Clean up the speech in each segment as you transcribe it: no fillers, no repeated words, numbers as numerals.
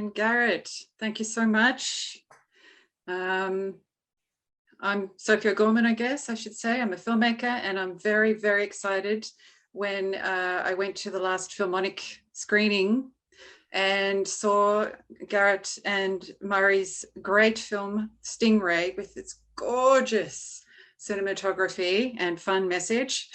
And Garrett, thank you so much. I'm Sophia Gorman, I guess I should say. I'm a filmmaker, and I'm very, very excited when I went to the last Filmonic screening and saw Garrett and Murray's great film, Stingray, with its gorgeous cinematography and fun message.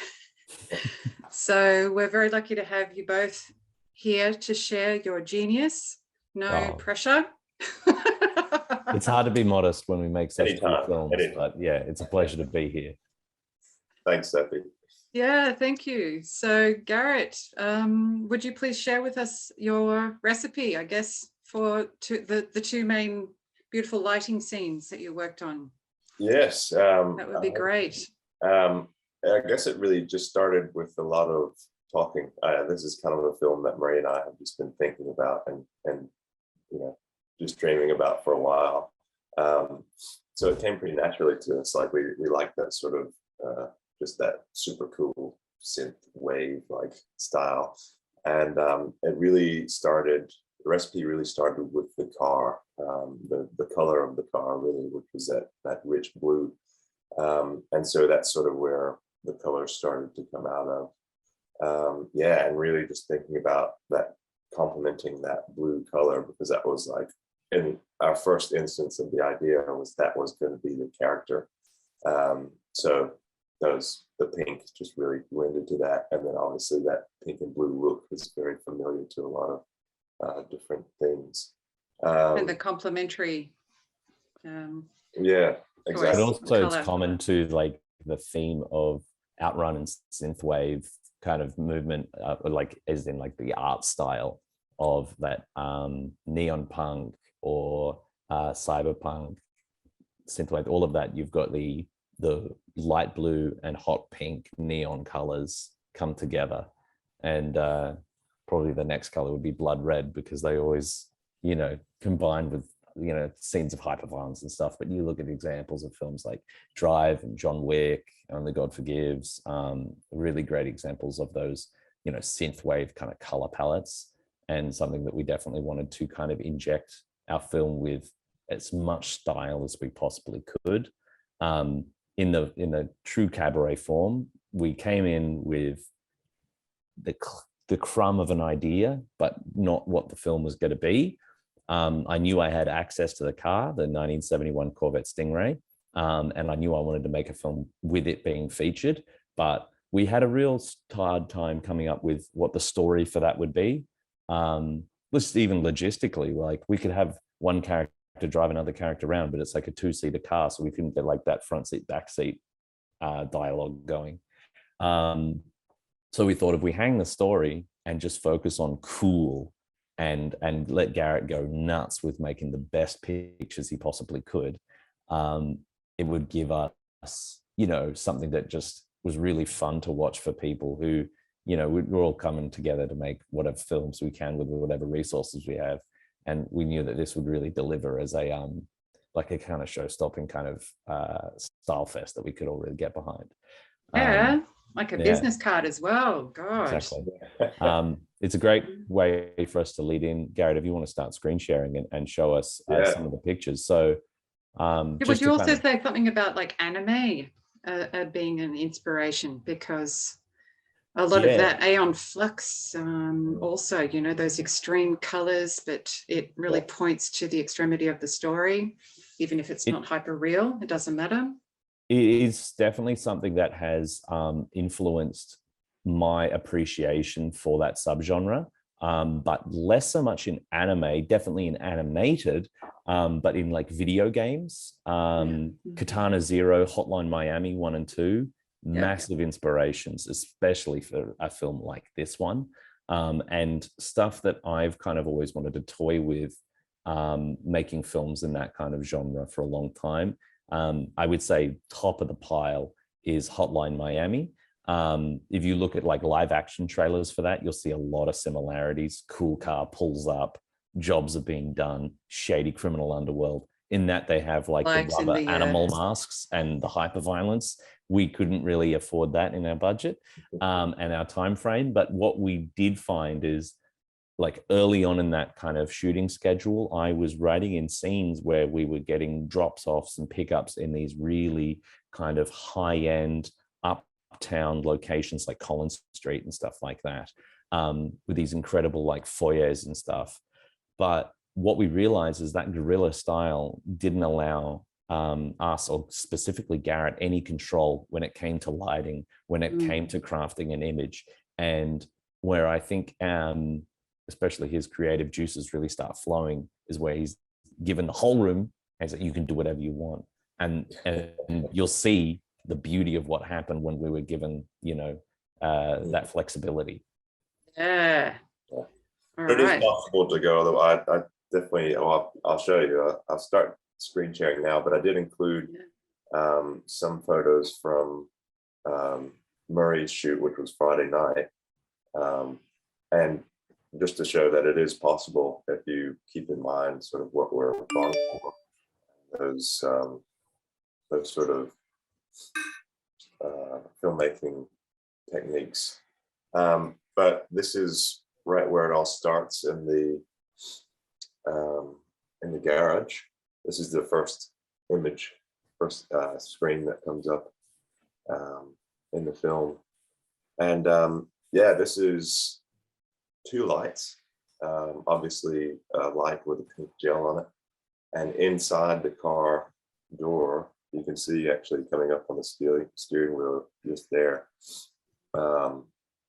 So we're very lucky to have you both here to share your genius. No pressure. It's hard to be modest when we make such cool films, but yeah, it's a pleasure to be here. Thanks, Sophie. Yeah, thank you. So Garrett, would you please share with us your recipe, I guess, for the two main beautiful lighting scenes that you worked on? Yes. That would be great. I guess it really just started with a lot of talking. This is kind of a film that Marie and I have just been thinking about and you know, just dreaming about for a while. So it came pretty naturally to us. Like we like that sort of just that super cool synth wave like style, and it really started. The recipe really started with the car, the color of the car really, which was that rich blue, and so that's sort of where the color started to come out of. Yeah, and really just thinking about that, complementing that blue color, because that was like in our first instance of the idea was that was going to be the character. So the pink just really blended to that, and then obviously that pink and blue look is very familiar to a lot of different things. And the complementary. Yeah, exactly. But also it's common to like the theme of outrun and synthwave kind of movement, like as in like the art style of that neon punk or cyberpunk, synthwave, all of that. You've got the light blue and hot pink neon colors come together, and probably the next color would be blood red, because they always, you know, combine with, you know, scenes of hyperviolence and stuff. But you look at examples of films like Drive and John Wick, Only God Forgives, really great examples of those, you know, synthwave kind of color palettes, and something that we definitely wanted to kind of inject our film with as much style as we possibly could. In the true cabaret form, we came in with the crumb of an idea, but not what the film was going to be. I knew I had access to the car, the 1971 Corvette Stingray, and I knew I wanted to make a film with it being featured, but we had a real hard time coming up with what the story for that would be. Just even logistically, like we could have one character drive another character around, but it's like a two-seater car, so we couldn't get like that front seat, back seat dialogue going. So we thought, if we hang the story and just focus on cool and let Garrett go nuts with making the best pictures he possibly could, it would give us, you know, something that just was really fun to watch for people who, you know, we're all coming together to make whatever films we can with whatever resources we have. And we knew that this would really deliver as a like a kind of show-stopping kind of style fest that we could all really get behind. Yeah, like a business card as well. God. Exactly. It's a great way for us to lead in. Garrett, if you want to start screen sharing and show us some of the pictures. So would you also say something about like anime being an inspiration, because a lot of that Aeon Flux also, you know, those extreme colors, but it really points to the extremity of the story, even if it's not hyper real, it doesn't matter. It is definitely something that has influenced my appreciation for that subgenre, but less so much in anime, definitely in animated, but in like video games, Katana Zero, Hotline Miami 1 and 2, massive inspirations, especially for a film like this one, and stuff that I've kind of always wanted to toy with, making films in that kind of genre for a long time. I would say top of the pile is Hotline Miami. If you look at like live action trailers for that, you'll see a lot of similarities. Cool car pulls up, jobs are being done, shady criminal underworld. In that they have like the rubber animal masks and the hyper violence. We couldn't really afford that in our budget and our time frame. But what we did find is like early on in that kind of shooting schedule, I was writing in scenes where we were getting drops offs and pickups in these really kind of high end uptown locations like Collins Street and stuff like that, with these incredible like foyers and stuff. But what we realized is that guerrilla style didn't allow us, or specifically Garrett, any control when it came to lighting, when it came to crafting an image. And where I think especially his creative juices really start flowing is where he's given the whole room and said, you can do whatever you want. And you'll see the beauty of what happened when we were given, you know, that flexibility. Yeah. All All it is right. possible to go, although I definitely, I'll show you. I'll start screen sharing now, but I did include some photos from Murray's shoot, which was Friday night. And just to show that it is possible if you keep in mind sort of what we're going for, those sort of filmmaking techniques. But this is right where it all starts in the garage. This is the first image, first screen that comes up in the film. And yeah, this is 2 lights, obviously a light with a pink gel on it. And inside the car door, you can see actually coming up on the steering wheel just there,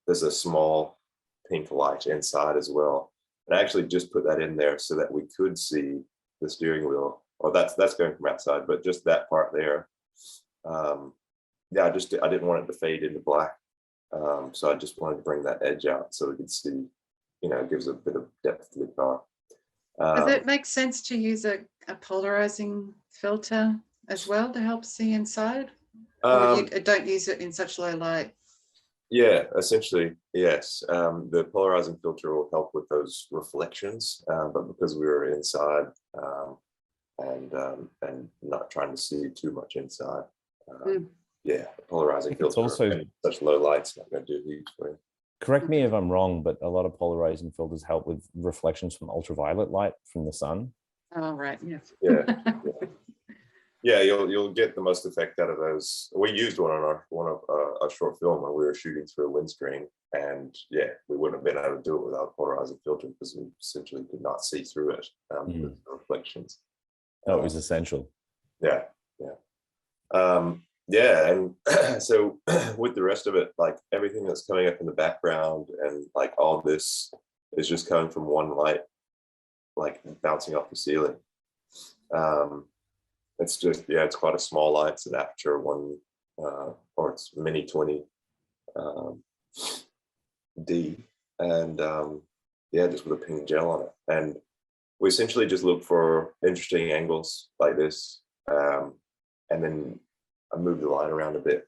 there's a small pink light inside as well. And I actually just put that in there so that we could see the steering wheel. Or that's going from outside, but just that part there. Yeah, I didn't want it to fade into black. So I just wanted to bring that edge out so we could see, you know, it gives a bit of depth to the car. Does it make sense to use a polarizing filter as well to help see inside? Or you don't use it in such low light? Yeah, essentially, yes. The polarizing filter will help with those reflections, but because we were inside and not trying to see too much inside, yeah, polarizing filter. Also, such low light's not going to do heat for you. Correct me if I'm wrong, but a lot of polarizing filters help with reflections from ultraviolet light from the sun. Oh, right. Yeah. Yeah. Yeah, you'll get the most effect out of those. We used one on a short film when we were shooting through a windscreen, and yeah, we wouldn't have been able to do it without a polarizing filter because we essentially could not see through it with the reflections. Oh, it was essential. Yeah, yeah. Yeah, and so with the rest of it, like everything that's coming up in the background and like all this is just coming from one light, like bouncing off the ceiling. It's just, yeah, it's quite a small light. It's an aperture 1, or it's mini 20 D, and yeah, just with a pink gel on it. And we essentially just look for interesting angles like this, and then I moved the light around a bit,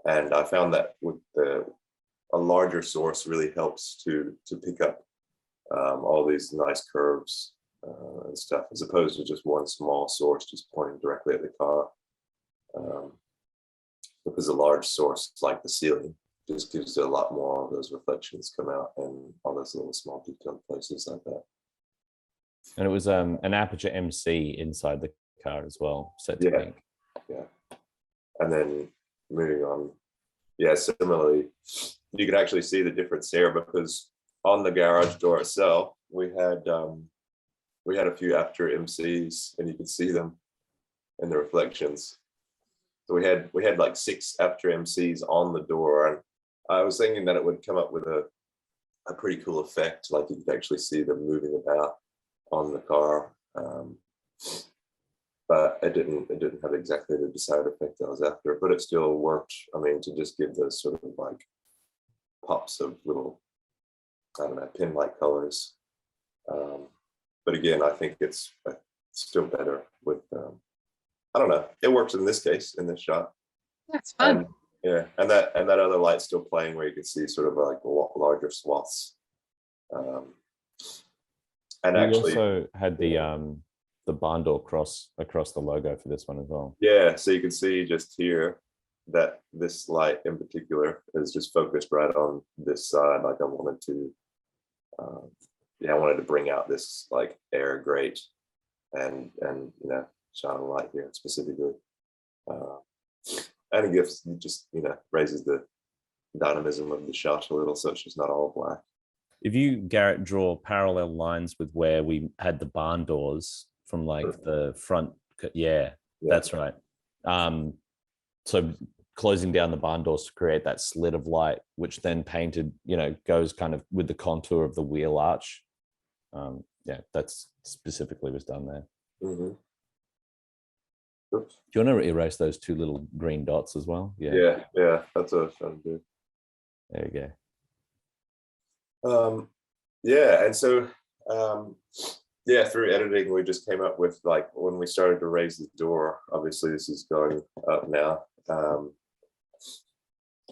and I found that with a larger source really helps to pick up all these nice curves and stuff, as opposed to just one small source just pointing directly at the car. Because a large source like the ceiling just gives it a lot more of those reflections come out and all those little small detailed places like that. And it was an aperture MC inside the car as well, set to pink. Yeah. And then moving on, yeah, similarly, you can actually see the difference here because on the garage door itself, we had a few aperture MCs, and you could see them in the reflections. So we had like 6 aperture MCs on the door, and I was thinking that it would come up with a pretty cool effect, like you could actually see them moving about on the car. But it didn't have exactly the desired effect I was after, but it still worked. I mean, to just give those sort of like pops of little, I don't know, pin-like colors. But again, I think it's still better with, I don't know, it works in this case, in this shot. That's fun. And, yeah, and that other light's still playing where you can see sort of like larger swaths. And we actually also had the barn door across the logo for this one as well. Yeah, so you can see just here that this light in particular is just focused right on this side. Like I wanted to I wanted to bring out this like air grate and shine a light here specifically. And it gives, just, raises the dynamism of the shot a little, so it's just not all black. If you, Garrett, draw parallel lines with where we had the barn doors from like the front, yeah, that's right. So closing down the barn doors to create that slit of light, which then painted, goes kind of with the contour of the wheel arch. That's specifically was done there. Mm-hmm. Do you want to erase those two little green dots as well? Yeah, that's what I was trying to do. There you go. And so through editing, we just came up with, like, when we started to raise the door, obviously this is going up now,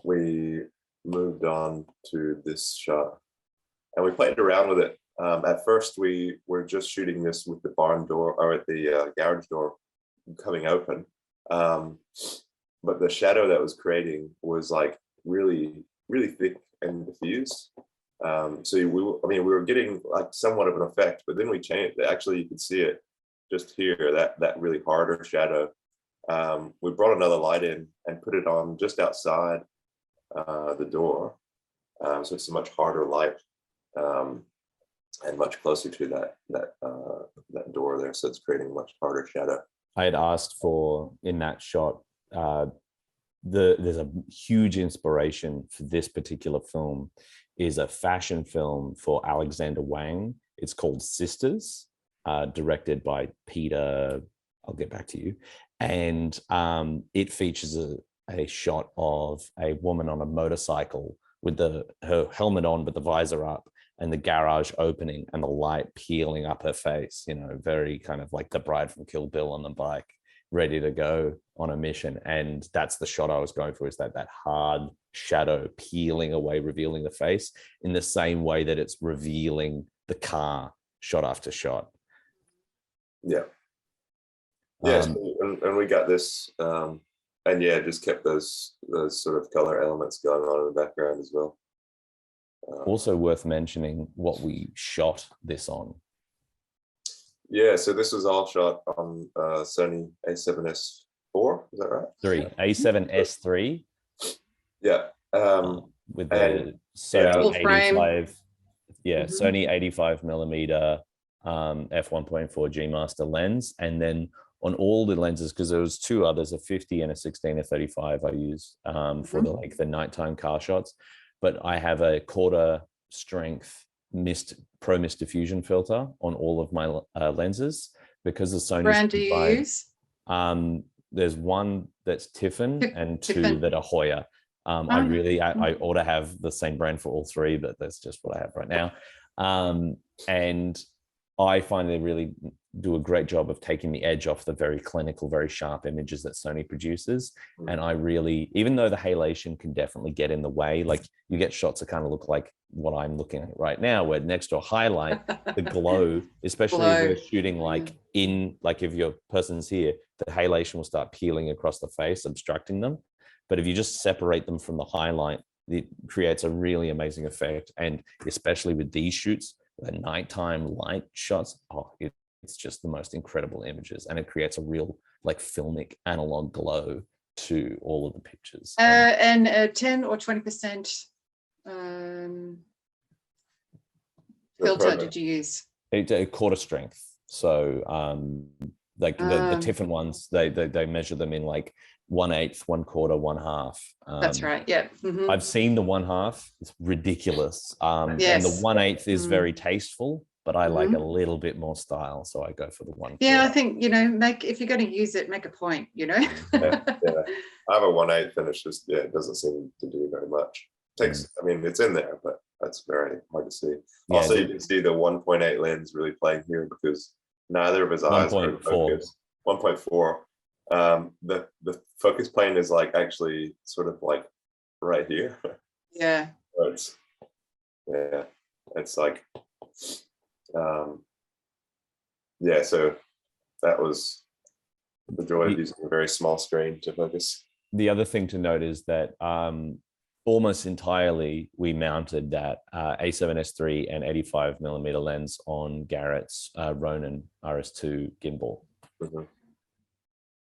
we moved on to this shot and we played around with it. At first we were just shooting this with the barn door, or at the garage door coming open, but the shadow that was creating was like really, really thick and diffuse. So we were getting like somewhat of an effect, but then we changed it. Actually, you could see it just here, that really harder shadow. We brought another light in and put it on just outside the door. So it's a much harder light and much closer to that door there. So it's creating much harder shadow. I had asked for, in that shot, there's a huge inspiration for this particular film is a fashion film for Alexander Wang. It's called Sisters, directed by Peter, I'll get back to you. And it features a shot of a woman on a motorcycle with her helmet on, but the visor up, and the garage opening and the light peeling up her face, very kind of like the bride from Kill Bill on the bike, ready to go on a mission. And that's the shot I was going for, is that hard shadow peeling away, revealing the face in the same way that it's revealing the car shot after shot. Yeah. And we got this, and just kept those sort of color elements going on in the background as well. Also worth mentioning what we shot this on. Yeah, so this was all shot on Sony A7S IV, is that right? A7S3. Yeah. With the Sony 85, Sony 85 millimeter f1.4 G Master lens, and then on all the lenses, because there was two others, a 50 and a 16 or 35 I use for the nighttime car shots. But I have a quarter strength pro mist diffusion filter on all of my lenses, because the Sony brand do you use? There's one that's Tiffin and two that are Hoya. I ought to have the same brand for all three, but that's just what I have right now. And I find they really do a great job of taking the edge off the very clinical, very sharp images that Sony produces. And I really, even though the halation can definitely get in the way, like you get shots that kind of look like what I'm looking at right now, where next to a highlight, the glow, especially if we're shooting like if your person's here, the halation will start peeling across the face, obstructing them. But if you just separate them from the highlight, it creates a really amazing effect. And especially with these shoots, the nighttime light shots, it's just the most incredible images, and it creates a real like filmic analog glow to all of the pictures. And 10 or 20% filter did you use? A quarter strength. So the Tiffin ones, they measure them in like 1/8, 1/4, 1/2. That's right. Yeah. I've seen the 1/2. It's ridiculous. Yes. And the 1/8 is very tasteful, but I like a little bit more style, so I go for the 1/4. Yeah, I think if you're going to use it, make a point. Yeah. I have a 1/8 finish. It doesn't seem to do very much. It's in there, but that's very hard to see. Yeah, also, you can see the 1.8 lens really playing here, because neither of his eyes are in focus. 1.4. The focus plane is like actually sort of like right here. Yeah. It's like so that was the joy of using a very small screen to focus. The other thing to note is that almost entirely, we mounted that A7S III and 85mm lens on Garrett's Ronin RS2 gimbal. Mhm.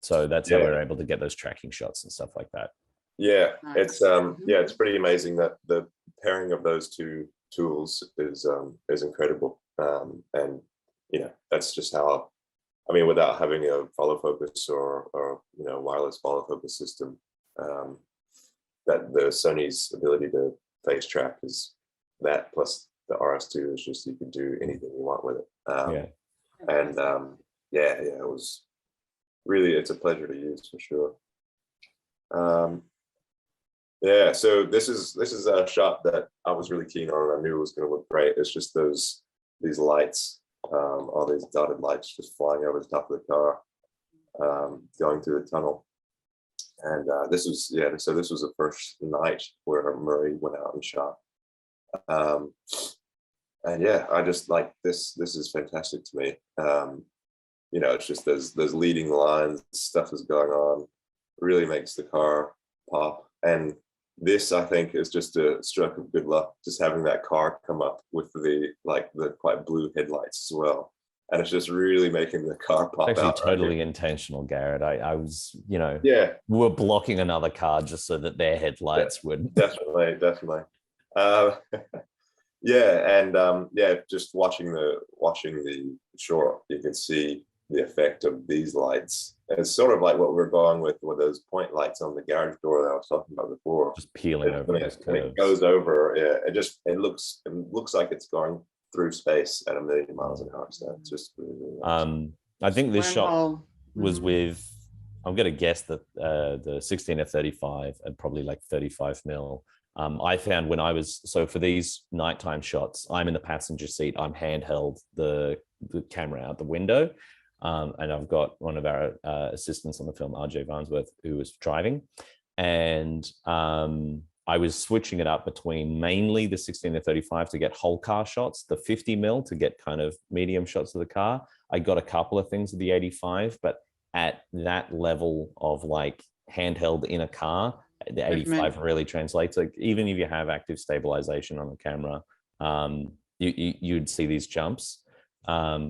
So that's how we were able to get those tracking shots and stuff like that. Yeah, Nice. it's pretty amazing that the pairing of those two tools is incredible. And that's just how, I mean, without having a follow focus or wireless follow focus system, that the Sony's ability to face track is that, plus the RS2 is just, you can do anything you want with it. And it was really, it's a pleasure to use for sure. Yeah, so this is a shot that I was really keen on, and I knew it was going to look great. It's just these lights, all these dotted lights just flying over the top of the car, going through the tunnel. And this was the first night where Murray went out and shot. And yeah, I just like this. This is fantastic to me. It's just there's leading lines, stuff is going on, really makes the car pop. And this, I think, is just a stroke of good luck, just having that car come up with the quite blue headlights as well. And it's just really making the car pop Actually, out. totally intentional, Garrett. I was, we were blocking another car just so that their headlights would. Definitely. Just watching the short, you can see the effect of these lights. It's sort of like what we're going with those point lights on the garage door that I was talking about before. Just peeling over those curves. When it goes over, it looks like it's going through space at 1,000,000 miles an hour. So it's just really nice. I think this shot was with, I'm going to guess that the 16-35 and probably like 35mm. I found when I was, so for these nighttime shots, I'm in the passenger seat, I'm handheld the camera out the window. And I've got one of our assistants on the film, RJ Farnsworth, who was driving. And I was switching it up between mainly the 16-35 to get whole car shots, the 50mm to get kind of medium shots of the car. I got a couple of things with the 85, but at that level of like handheld in a car, the 85 really translates. Like even if you have active stabilization on the camera, you'd see these jumps.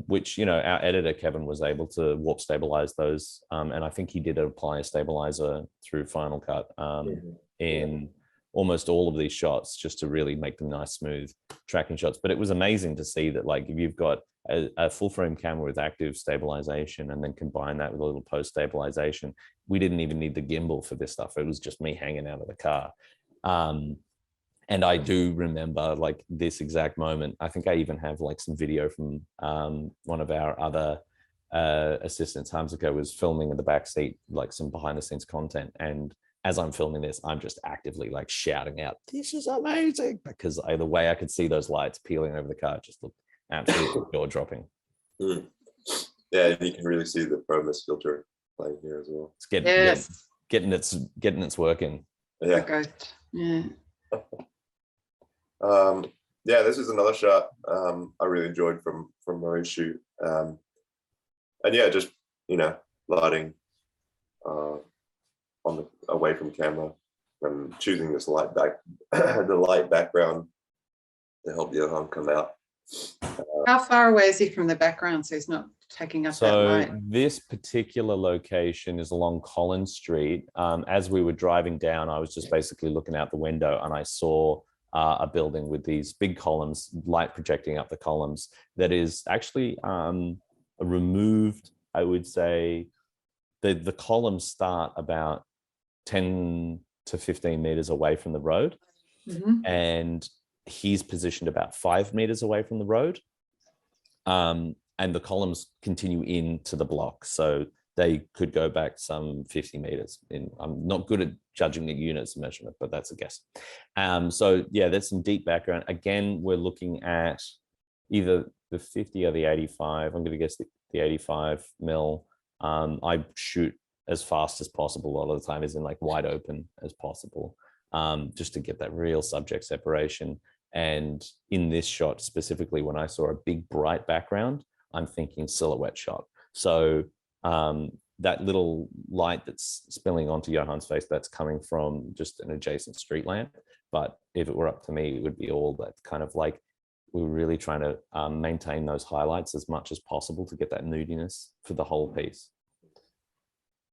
Which our editor Kevin was able to warp stabilize those, and I think he did apply a stabilizer through Final Cut in almost all of these shots, just to really make them nice, smooth tracking shots. But it was amazing to see that, like, if you've got a full frame camera with active stabilization and then combine that with a little post stabilization, we didn't even need the gimbal for this stuff. It was just me hanging out of the car. And I do remember like this exact moment. I think I even have like some video from one of our other assistants. Hamzuko was filming in the back seat, like some behind the scenes content. And as I'm filming this, I'm just actively like shouting out, "This is amazing!" Because the way I could see those lights peeling over the car just looked absolutely jaw dropping. Yeah, and you can really see the Promus filter playing here as well. It's getting its work in. Yeah. Yeah. This is another shot I really enjoyed from Murray's shoot. And yeah, just lighting away from camera and choosing this light background to help Johan come out. How far away is he from the background so he's not taking up that light? So this particular location is along Collins Street. As we were driving down, I was just basically looking out the window and I saw a building with these big columns, light projecting up the columns, that is actually removed. I would say the columns start about 10 to 15 meters away from the road. And he's positioned about 5 meters away from the road. And the columns continue into the block. So they could go back some 50 meters. I'm not good at judging the units of measurement, but that's a guess. So yeah, there's some deep background. Again, we're looking at either the 50 or the 85. I'm going to guess the 85 mil. I shoot as fast as possible a lot of the time, as in like wide open as possible, just to get that real subject separation. And in this shot specifically, when I saw a big bright background, I'm thinking silhouette shot. So that little light that's spilling onto Johan's face, that's coming from just an adjacent street lamp. but if it were up to me, it would be all that kind of like, we were really trying to maintain those highlights as much as possible to get that moodiness for the whole piece.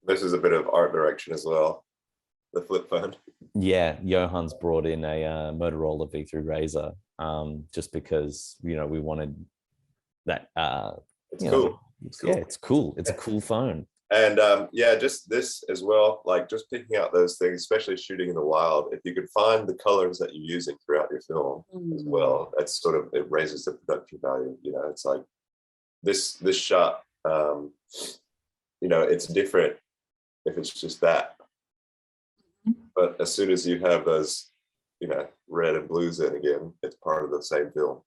This is a bit of art direction as well. The flip phone. Yeah, Johann's brought in a Motorola V3 Razor, just because, you know, we wanted that. It's cool. Yeah, it's cool. It's a cool phone. And yeah, just this as well, like just picking out those things, especially shooting in the wild. If you could find the colors that you're using throughout your film as well, that's sort of, it raises the production value. You know, it's like this shot, you know, it's different if it's just that. But as soon as you have those, you know, red and blues in again, it's part of the same film.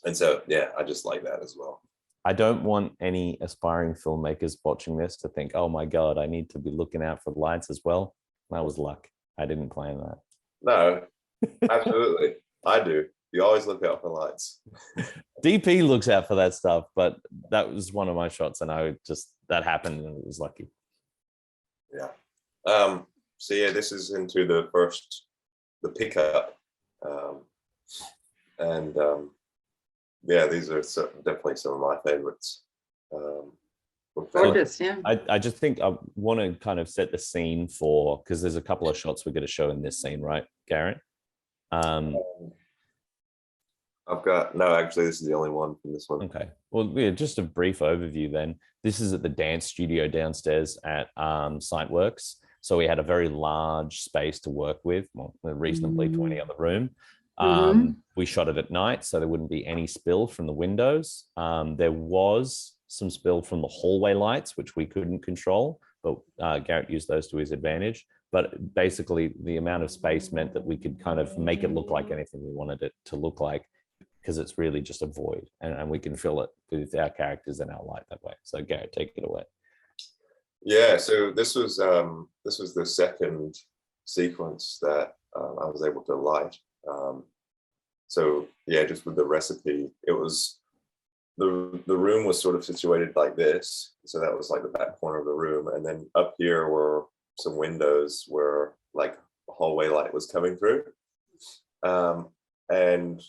And so, yeah, I just like that as well. I don't want any aspiring filmmakers watching this to think, oh my God, I need to be looking out for the lights as well. That was luck. I didn't plan that. No, absolutely. I do. You always look out for lights. DP looks out for that stuff, but that was one of my shots, and that happened, and it was lucky. Yeah. So yeah, this is into the pickup. Yeah, these are definitely some of my favorites. Gorgeous, yeah. I just think I want to kind of set the scene for, because there's a couple of shots we're going to show in this scene, right, Garrett? Actually, this is the only one from this one. Okay. Well, yeah, just a brief overview then. This is at the dance studio downstairs at Sightworks. So we had a very large space to work with, well, reasonably 20 on the room. We shot it at night, so there wouldn't be any spill from the windows. There was some spill from the hallway lights, which we couldn't control, but Garrett used those to his advantage. But basically, the amount of space meant that we could kind of make it look like anything we wanted it to look like, because it's really just a void, and we can fill it with our characters and our light that way. So Garrett, take it away. Yeah, so this was the second sequence that I was able to light. So yeah, just with the recipe, it was the room was sort of situated like this. So that was like the back corner of the room, and then up here were some windows where like hallway light was coming through. And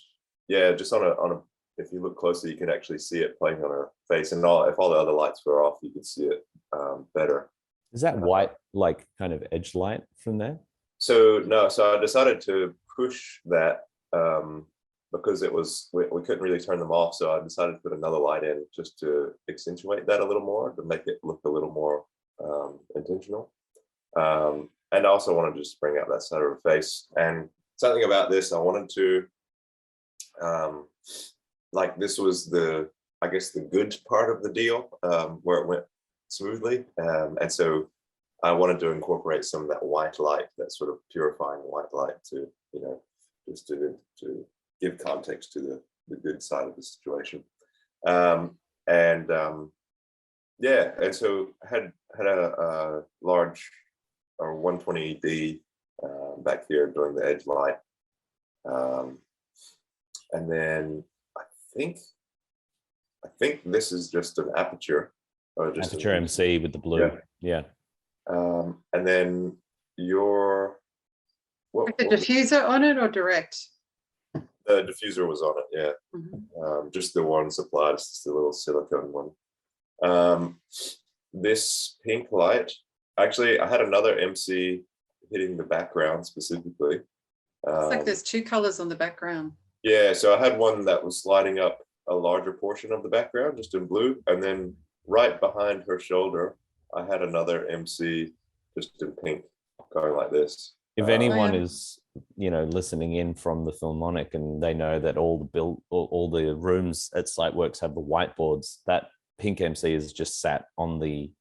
yeah, just on a if you look closely, you can actually see it playing on her face, and if all the other lights were off, you could see it better. Is that white, like kind of edge light from there? So no, so I decided to push that because it was we couldn't really turn them off. So I decided to put another light in just to accentuate that a little more, to make it look a little more intentional. And I also wanted to just bring out that side of her face. And something about this, I wanted to like, this was I guess the good part of the deal, where it went smoothly. And so I wanted to incorporate some of that white light, that sort of purifying white light, to, you know, just to give context to the good side of the situation. Yeah, and so had a large 120D back here doing the edge light. And then I think this is just an aperture. Or just aperture MC with the blue. Yeah. And then Like the diffuser on it or direct? The diffuser was on it, yeah. Just the one supplied, just the little silicone one. This pink light, actually, I had another MC hitting the background specifically. It's like there's two colors on the background. Yeah, so I had one that was lighting up a larger portion of the background, just in blue, and then right behind her shoulder, I had another MC just in pink, going like this. If anyone is, you know, listening in from the Philharmonic, and they know that all the rooms at Sightworks have the whiteboards, that pink MC is just sat on the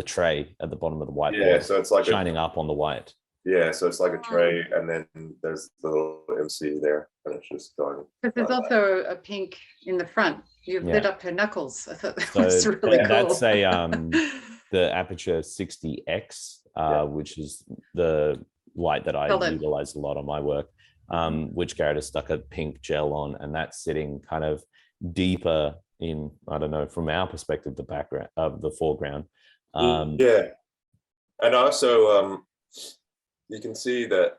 tray at the bottom of the whiteboard. Yeah, so it's like shining up on the white. Yeah, so it's like a tray, and then there's the little MC there, and it's just going. But there's also a pink in the front. You've lit up her knuckles. I thought that was really cool. That's the Aperture 60X, which is the light that I utilize a lot on my work, which Garrett has stuck a pink gel on, and that's sitting kind of deeper in, I don't know, from our perspective, the background of the foreground. Yeah, and also you can see that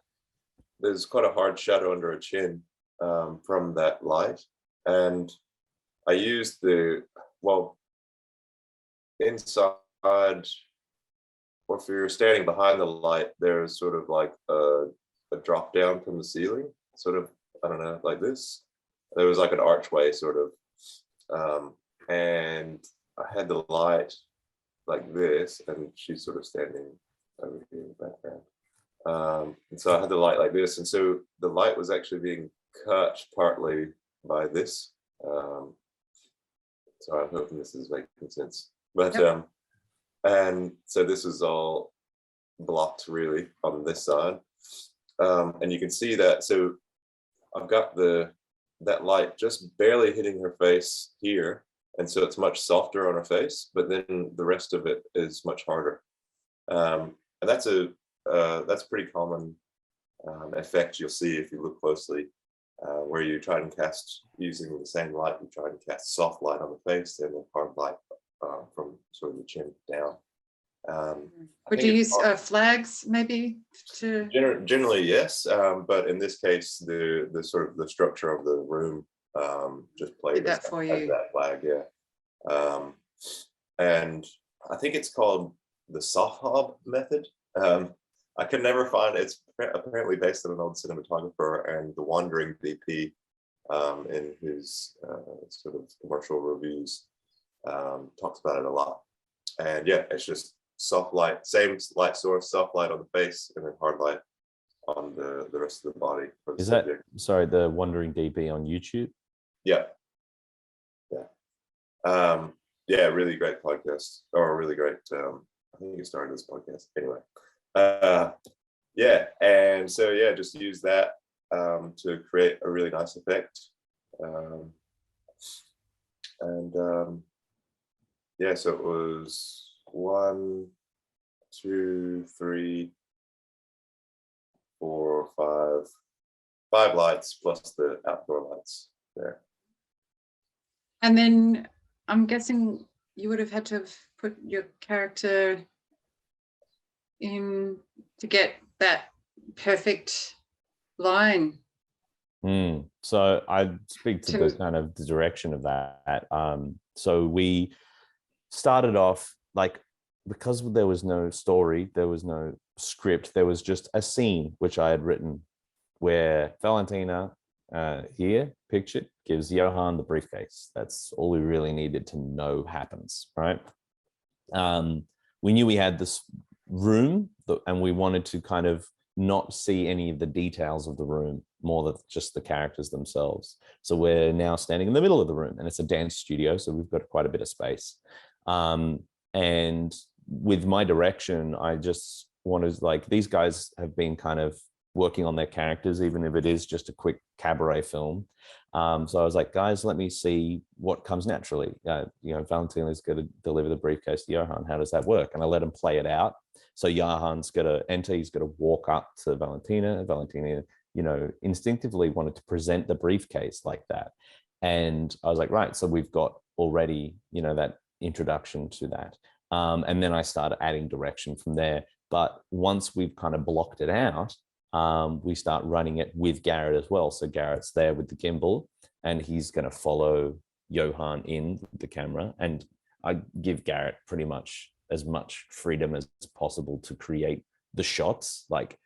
there's quite a hard shadow under her chin from that light. And I used inside, or if you're standing behind the light, there's sort of like a drop down from the ceiling, sort of, I don't know, like this. There was like an archway sort of, and I had the light like this, and she's sort of standing over here in the background. And so I had the light like this, and so the light was actually being cut partly by this. So I'm hoping this is making sense. But yep. And so this is all blocked really on this side, and you can see that. So I've got that light just barely hitting her face here, and so it's much softer on her face, but then the rest of it is much harder. And that's a pretty common effect you'll see if you look closely, where you try and cast using the same light. You try and cast soft light on the face and then hard light from sort of the chin down. Would you use flags maybe to? Generally, yes, but in this case, the sort of the structure of the room just played that for you. That flag, yeah. And I think it's called the soft hob method. I could never find it's apparently based on an old cinematographer, and the Wandering DP in his sort of commercial reviews talks about it a lot. And yeah, it's just soft light, same light source, soft light on the face, and then hard light on the rest of the body. Is that, sorry, the Wandering DB on YouTube? Yeah. Yeah. Yeah, really great podcast, or really great, I think you started this podcast anyway. Yeah, and so yeah, just use that to create a really nice effect. Yeah, so it was 1, 2, 3, 4, 5 lights plus the outdoor lights there. And then I'm guessing you would have had to have put your character in to get that perfect line. So I speak to the kind of the direction of that. So we started off like, because there was no story, there was no script, there was just a scene which I had written where Valentina, here pictured, gives Johan the briefcase. That's all we really needed to know happens, right? We knew we had this room and we wanted to kind of not see any of the details of the room, more than just the characters themselves. So we're now standing in the middle of the room, and it's a dance studio, so we've got quite a bit of space. And with my direction, I just wanted, like, these guys have been kind of working on their characters, even if it is just a quick cabaret film. So I was like, guys, let me see what comes naturally. Valentina's going to deliver the briefcase to Johan. How does that work? And I let him play it out. So Johan's going to enter, he's going to walk up to Valentina. Valentina, instinctively wanted to present the briefcase like that. And I was like, right, so we've got already, that introduction to that. And then I started adding direction from there. But once we've kind of blocked it out, we start running it with Garrett as well. So Garrett's there with the gimbal, and he's going to follow Johan in the camera. And I give Garrett pretty much as much freedom as possible to create the shots. Like,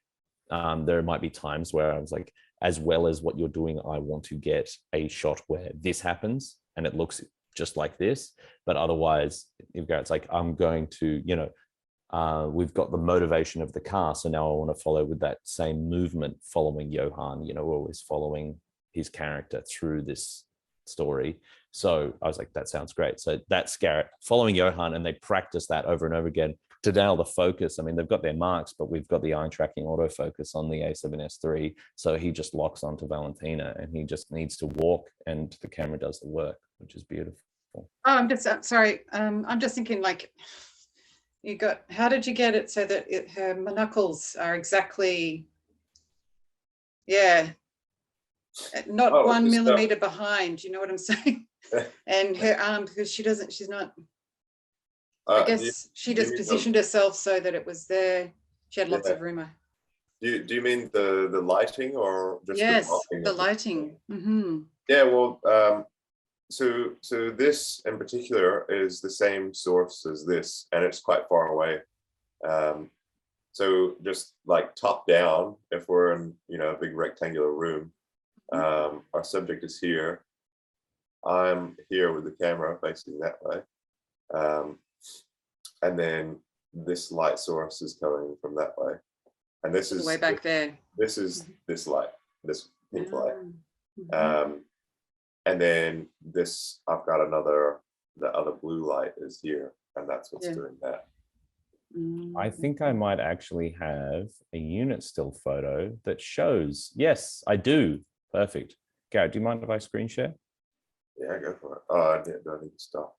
there might be times where I was like, as well as what you're doing, I want to get a shot where this happens and it looks just like this. But otherwise, if Garrett's like, I'm going to, we've got the motivation of the car, so now I want to follow with that same movement, following Johan, we're always following his character through this story. So I was like, that sounds great. So that's Garrett following Johan, and they practice that over and over again to nail the focus. I mean, they've got their marks, but we've got the eye tracking autofocus on the A7S III. So he just locks onto Valentina and he just needs to walk and the camera does the work, which is beautiful. Oh, I'm just sorry. I'm just thinking, like, how did you get it so that her knuckles are exactly, not 1 millimeter behind, you know what I'm saying? And her arm, because she's not, I guess she just positioned herself so that it was there. She had lots of room. Do you mean the lighting or just Yes, the the lighting. Mm-hmm. Yeah, well, so this in particular is the same source as this, and it's quite far away. So just like top down, if we're in a big rectangular room, our subject is here. I'm here with the camera facing that way, and then this light source is coming from that way, and this is way back there. This is this light, this pink light. Mm-hmm. And then this, I've got the other blue light is here, and that's what's doing that. I think I might actually have a unit still photo that shows. Yes, I do. Perfect. Garrett, do you mind if I screen share? Yeah, go for it. Oh, I need to stop.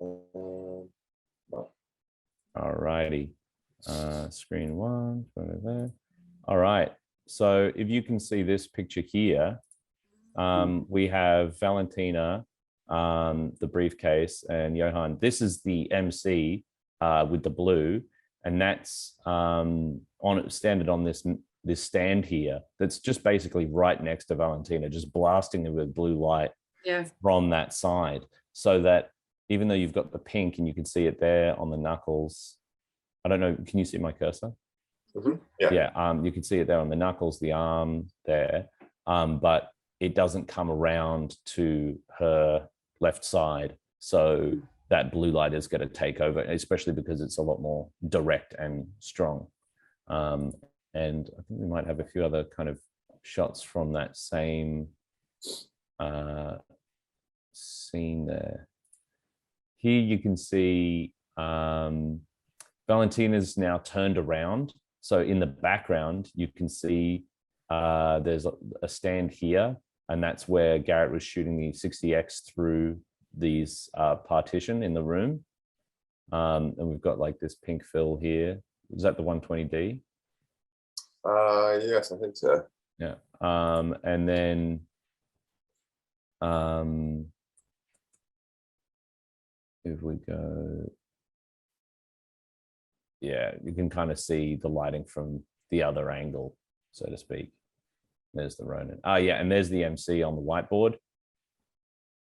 No. All righty. Screen one, photo there. All right. So if you can see this picture here, we have Valentina, the briefcase, and Johan. This is the MC with the blue, and that's standard on this stand here. That's just basically right next to Valentina, just blasting them with blue light from that side, so that even though you've got the pink and you can see it there on the knuckles. I don't know. Can you see my cursor? Mm-hmm. Yeah. Yeah. You can see it there on the knuckles, the arm there, but it doesn't come around to her left side. So that blue light is going to take over, especially because it's a lot more direct and strong. And I think we might have a few other kind of shots from that same scene there. Here you can see Valentina's now turned around. So in the background, you can see there's a stand here, and that's where Garrett was shooting the 60X through these partition in the room. And we've got like this pink fill here. Is that the 120D? Yes, I think so. Yeah. And then if we go, yeah, you can kind of see the lighting from the other angle, so to speak. There's the Ronin. Oh yeah, and there's the MC on the whiteboard,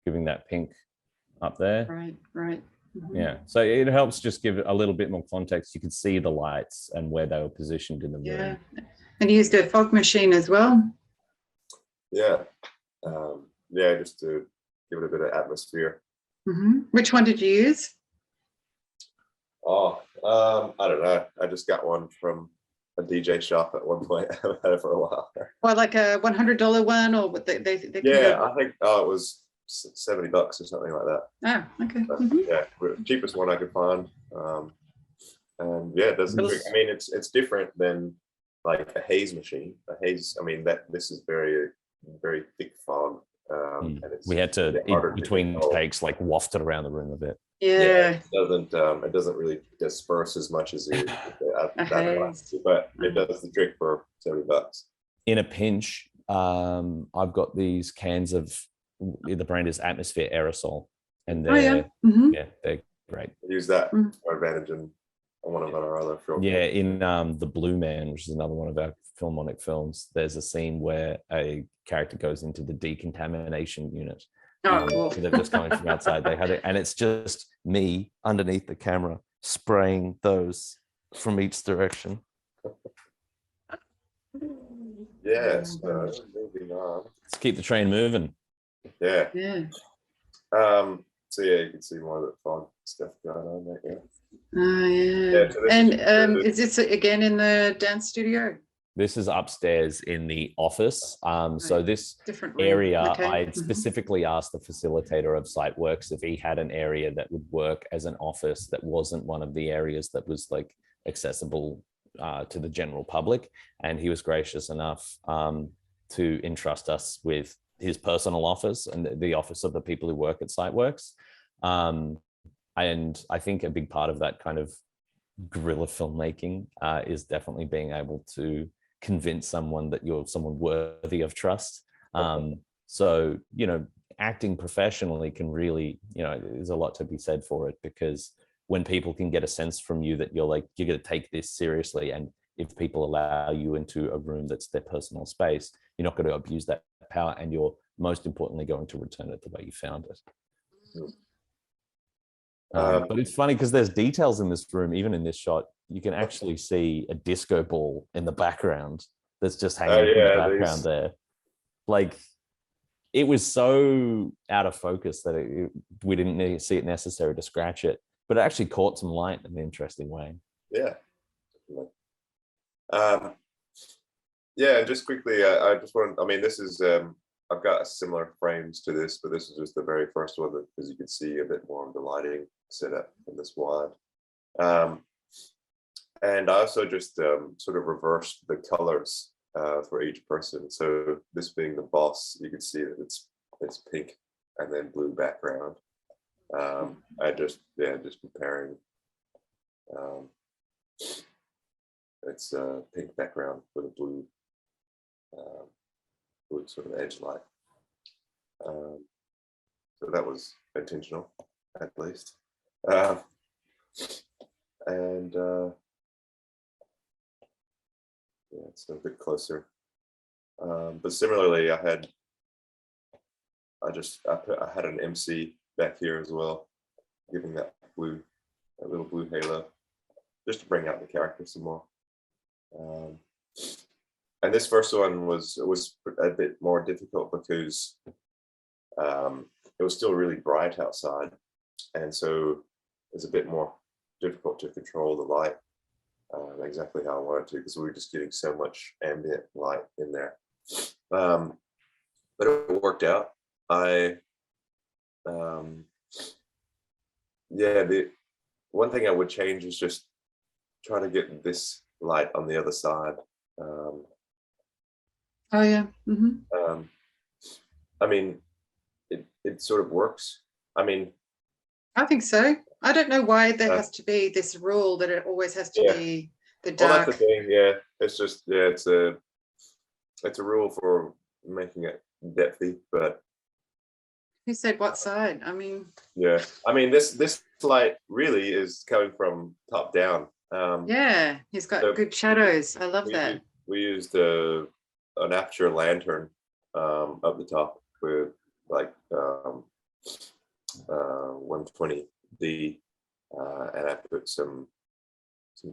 giving that pink up there. Right. Mm-hmm. Yeah, so it helps just give it a little bit more context. You can see the lights and where they were positioned in the room. Yeah, and you used a fog machine as well. Yeah, just to give it a bit of atmosphere. Mm-hmm. Which one did you use? Oh, I don't know. I just got one from a DJ shop at one point. I've had it for a while. Well, like a $100 one, or what they yeah, I think it was $70 or something like that. Oh, okay. But, mm-hmm. Yeah, cheapest one I could find. And yeah, it doesn't. I mean, it's different than like a haze machine. A haze. I mean, this is very thick fog. And we had to in between takes like waft it around the room a bit. Yeah. It doesn't really disperse as much as you but it does the trick for $70. In a pinch, I've got these cans of, the brand is Atmosphere Aerosol, and they're they're great. Use that to our advantage in one of our other films. Yeah, in The Blue Man, which is another one of our Filmonic films, there's a scene where a character goes into the decontamination unit. Cool. So they're just coming from outside. They had it, and it's just me underneath the camera spraying those from each direction. Yes. Moving on. Let's keep the train moving. Yeah. Yeah. So yeah, you can see more of the fog stuff going on there. Yeah. Oh yeah. So and is this again in the dance studio? This is upstairs in the office. So this area, I specifically asked the facilitator of SiteWorks if he had an area that would work as an office that wasn't one of the areas that was like accessible to the general public. And he was gracious enough to entrust us with his personal office and the office of the people who work at SiteWorks. And I think a big part of that kind of guerrilla filmmaking is definitely being able to convince someone that you're someone worthy of trust. So, acting professionally can really, there's a lot to be said for it, because when people can get a sense from you that you're going to take this seriously, and if people allow you into a room that's their personal space, you're not going to abuse that power, and you're most importantly going to return it the way you found it. But it's funny because there's details in this room, even in this shot, you can actually see a disco ball in the background that's just hanging in the background there. Like, it was so out of focus that we didn't see it necessary to scratch it, but it actually caught some light in an interesting way. Yeah. Yeah, just quickly, I just want, I mean, this is, I've got similar frames to this, but this is just the very first one that, as you can see, a bit more of the lighting setup in this wide. And I also just sort of reversed the colors for each person. So this being the boss, you can see that it's pink and then blue background. I just comparing. It's a pink background with a blue sort of edge light. So that was intentional, at least. And yeah, it's a bit closer. But similarly, I had an MC back here as well, giving that little blue halo, just to bring out the character some more. And this first one was a bit more difficult because it was still really bright outside, and so it's a bit more difficult to control the light exactly how I wanted to, because we were just getting so much ambient light in there. But it worked out. The one thing I would change is just try to get this light on the other side. Oh yeah. I mean, it sort of works. I mean, I think so. I don't know why there has to be this rule that it always has to be the dark. Well, that's the thing. Yeah, it's just it's a rule for making it depthy, but Who said what side? I mean, yeah, I mean this light really is coming from top down. Yeah, he's got good shadows. I love that. We used an aperture lantern up the top with like 120D, and I put some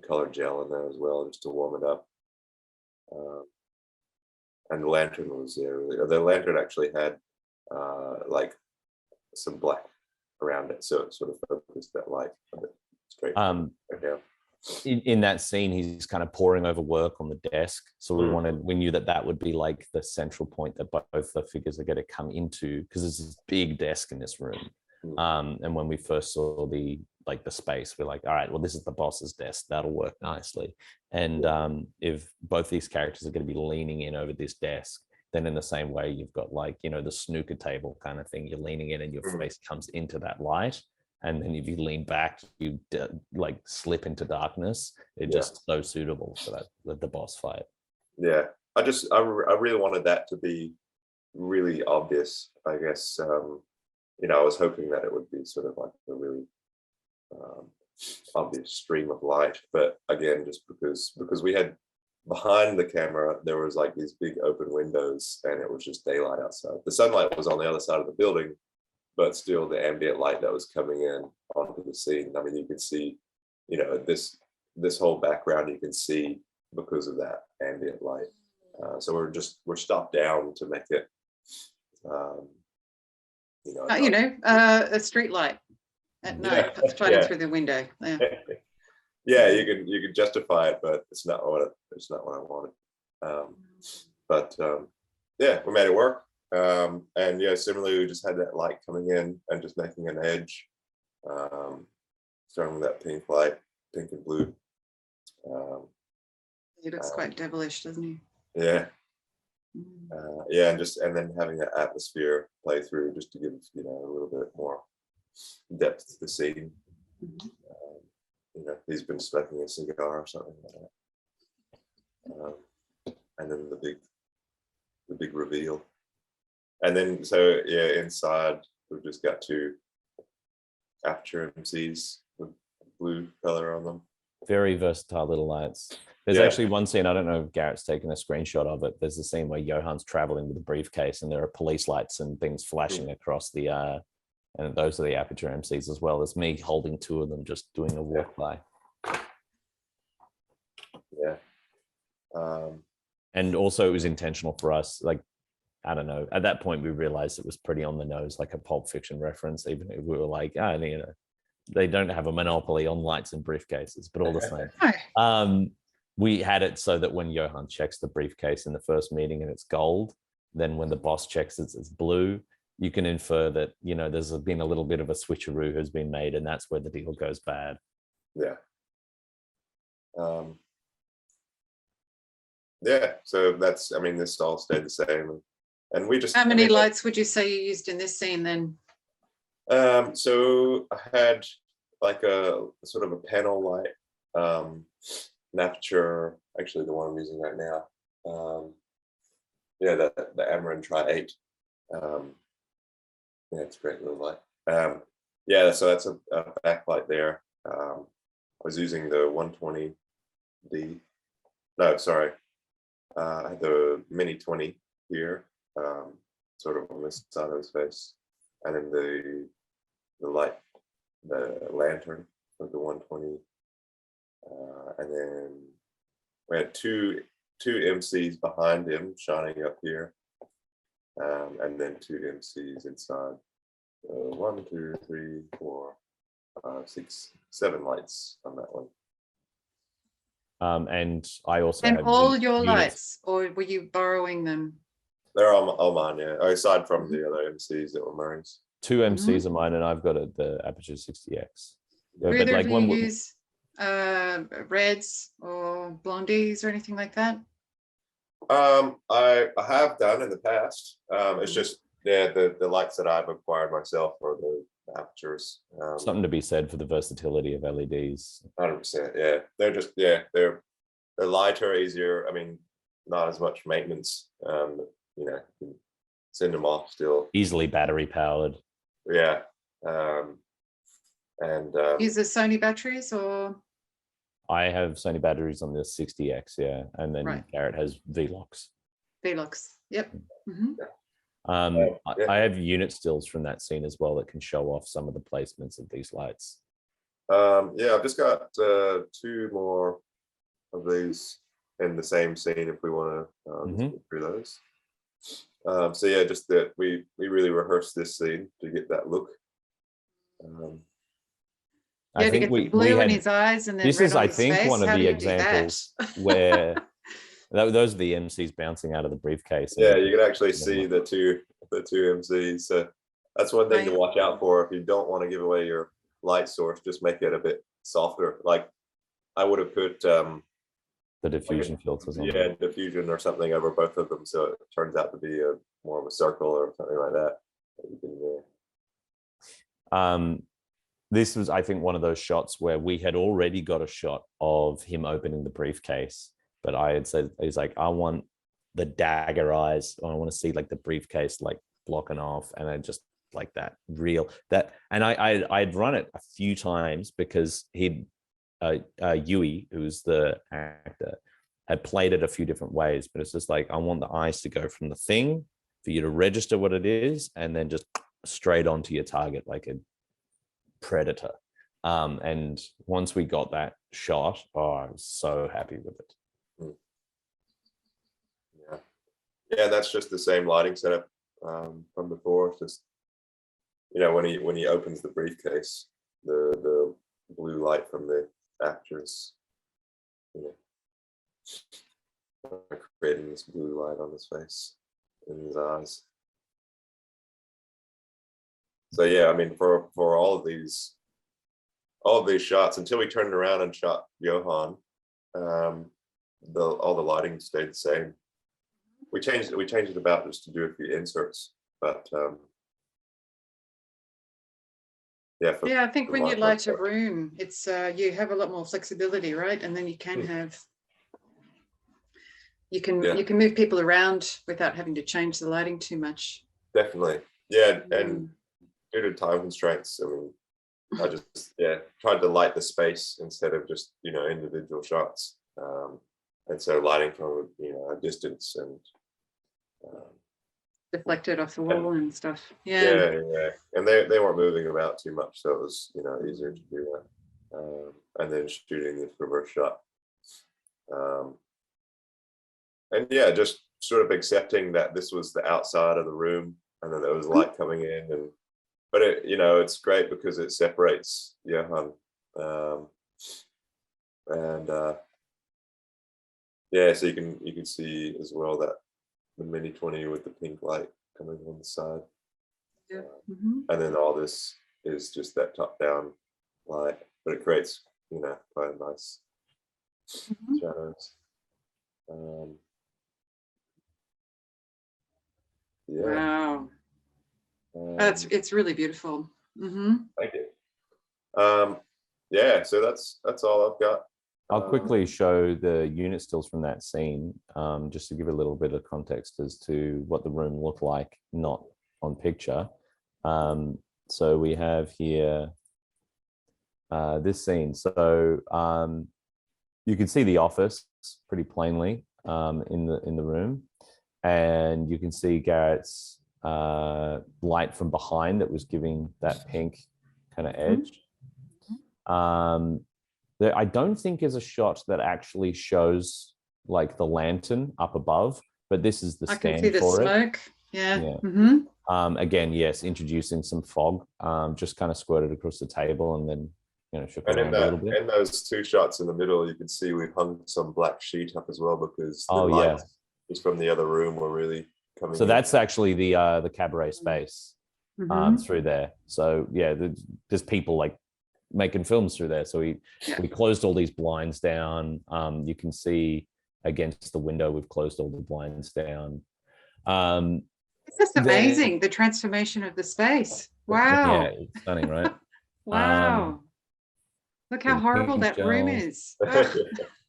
color gel in there as well just to warm it up. And the lantern was the lantern actually had like some black around it, so it sort of focused that light a bit straight down. In that scene, he's kind of poring over work on the desk. So we knew that would be like the central point that both the figures are going to come into, because there's this big desk in this room. And when we first saw the space, we're like, all right, well, this is the boss's desk. That'll work nicely. And if both these characters are going to be leaning in over this desk, then in the same way, you've got like, the snooker table kind of thing. You're leaning in and your face comes into that light. And then if you lean back, you like slip into darkness. It's just so suitable for the boss fight. Yeah, I really wanted that to be really obvious, I guess. I was hoping that it would be sort of like a really obvious stream of light. But again, just because we had behind the camera, there was like these big open windows and it was just daylight outside. The sunlight was on the other side of the building, but still the ambient light that was coming in onto the scene. I mean, you can see, this whole background you can see because of that ambient light. So we're stopped down to make it, a street light at night shining through the window. Yeah. Yeah, you can justify it, but it's not what I wanted. We made it work. And similarly, we just had that light coming in and just making an edge, starting with that pink light, pink and blue. He looks quite devilish, doesn't he? Yeah. And then having that atmosphere play through just to give a little bit more depth to the scene. He's been smoking a cigar or something like that. And then the big reveal. And then, inside we've just got two aperture MCs with blue color on them. Very versatile little lights. There's actually one scene, I don't know if Garrett's taken a screenshot of it. There's a scene where Johan's traveling with a briefcase and there are police lights and things flashing across the, and those are the Aperture MCs as well. As me holding two of them, just doing a walk by. Yeah. And also it was intentional for us. Like, I don't know, at that point we realized it was pretty on the nose, like a Pulp Fiction reference, even if we were like, you know, they don't have a monopoly on lights and briefcases, but all the same. We had it so that when Johan checks the briefcase in the first meeting and it's gold, then when the boss checks it's blue, you can infer that, you know, there's been a little bit of a switcheroo has been made, and that's where the deal goes bad. Yeah. Yeah, so that's, I mean, this all stayed the same. And we just... How many lights would you say you used in this scene then? So I had like a sort of a panel light, an Aperture, actually the one I'm using right now. Yeah, the Amaran Tri-8. Yeah, it's a great little light. Yeah, so that's a backlight there. I was using the 120D. No, sorry. I had the Mini 20 here, sort of on this side of his face, and then the light, the lantern of the 120, and then we had two MCs behind him shining up here, and then two MCs inside. 1, 2, 3, 4, 5, 6, 7 lights on that one. And I also and have all your units. lights, or were you borrowing them? They're all mine, yeah. Aside from the other MCs that were Murray's. 2 MCs are mine, and I've got the Aperture 60X. Do either of you use reds or blondies or anything like that? I have done in the past. It's just the lights that I've acquired myself are the Apertures. Something to be said for the versatility of LEDs. 100%, yeah. They're just, yeah, they're lighter, easier. I mean, not as much maintenance. You know, you can send them off still. Easily battery powered. Yeah. Use the Sony batteries, or? I have Sony batteries on the 60X, yeah, and then Garrett has Velox. Velox, yep. I have unit stills from that scene as well that can show off some of the placements of these lights. Yeah, I've just got 2 more of these in the same scene if we want to go through those. So yeah, just that we really rehearsed this scene to get that look. I think we blue in his eyes, and then this red is, on I his think, face. one of How the do examples where those are the MCs bouncing out of the briefcase. Yeah, you can actually see the two MCs. So that's one thing to watch out for if you don't want to give away your light source. Just make it a bit softer. Like I would have put the diffusion filters on. Yeah, diffusion or something over both of them, so it turns out to be more of a circle or something like that. You can, This was, I think, one of those shots where we had already got a shot of him opening the briefcase, but I had said, he's like, I want the dagger eyes. I want to see like the briefcase like blocking off, and I just like that real that. And I'd run it a few times because he'd Yui, who's the actor, had played it a few different ways, but it's just like, I want the eyes to go from the thing for you to register what it is, and then just straight onto your target like a predator. And once we got that shot, I was so happy with it. Yeah, that's just the same lighting setup from before. It's just, you know, when he opens the briefcase, the blue light from the actors, you know, creating this blue light on his face, in his eyes. So yeah, I mean, for all of these shots, until we turned around and shot Johan, all the lighting stayed the same. We changed it about just to do a few inserts, but yeah, I think when you light a room, it's you have a lot more flexibility, right? And then you can have you can move people around without having to change the lighting too much. Definitely, yeah, and due to time constraints, I mean, I just tried to light the space instead of just individual shots, and so lighting from a distance and deflected off the wall and stuff. yeah, and they weren't moving about too much, so it was easier to do that, and then shooting this reverse shot, and just sort of accepting that this was the outside of the room and then there was light coming in, and but it's great because it separates Johan, and so you can see as well that the Mini 20 with the pink light coming on the side, and then all this is just that top down light, but it creates quite a nice shadows. Wow, it's really beautiful. Thank you. So that's all I've got. I'll quickly show the unit stills from that scene, just to give a little bit of context as to what the room looked like, not on picture. So we have here this scene. So you can see the office pretty plainly in the room, and you can see Garrett's light from behind that was giving that pink kind of edge. I don't think is a shot that actually shows like the lantern up above, but this is the stand for it. I can see the smoke. Yeah. Again, yes, introducing some fog, just kind of squirted across the table and then shook around a little bit. In those two shots in the middle, you can see we've hung some black sheet up as well because the lights just from the other room were really coming. So that's actually the cabaret space through there. So there's people like making films through there. So we closed all these blinds down. You can see against the window we've closed all the blinds down. It's just amazing, the transformation of the space. Wow. Yeah, it's stunning, right? Wow. Look how horrible that room is.